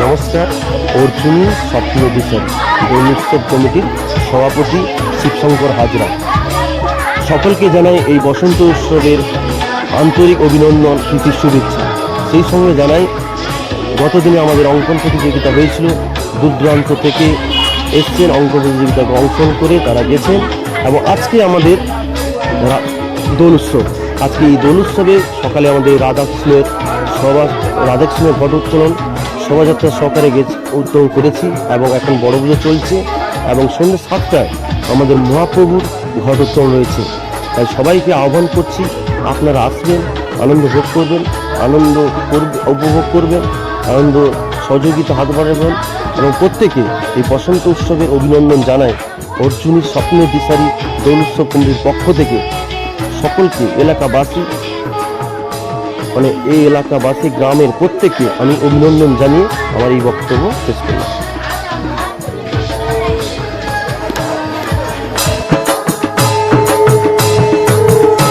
নমস্কার। অর্জুনী স্বপ্ন বিচারী দোল উৎসব কমিটির সভাপতি শিবশঙ্কর হাজরা। সকলকে জানাই এই বসন্ত উৎসবের আন্তরিক অভিনন্দন, প্রীতি, শুভেচ্ছা। সেই সঙ্গে জানাই গতদিনে আমাদের অঙ্কন প্রতিযোগিতা হয়েছিল, দূর দূরান্ত থেকে এসছেন অঙ্কন প্রতিযোগিতাকে অংশগ্রহণ করে তারা গেছেন। এবং আজকে আমাদের দোল উৎসব। আজকে এই দোল উৎসবে সকালে আমাদের রাধাকৃষ্ণের ঘট উত্তোলন শোভাযাত্রা সহকারে উত্তোলন করেছি এবং এখন বড় পুজো চলছে এবং সন্ধ্যে 7টায় আমাদের মহাপ্রভুর ঘট উত্তোলন রয়েছে। তাই সবাইকে আহ্বান করছি, আপনারা আসবেন, আনন্দ ভোগ করবেন, উপভোগ করবেন, আনন্দ সহযোগিতা হাত বাড়াবেন এবং প্রত্যেকে এই বসন্ত উৎসবের অভিনন্দন জানায় অর্জুনী স্বপ্ন বিচারী দোল উৎসব কমিটির পক্ষ থেকে সকলকে এলাকাবাসী এই এলাকাবাসী গ্রামের প্রত্যেককে আমি অভিনন্দন জানিয়ে আমার এই বক্তব্য শেষ করলাম।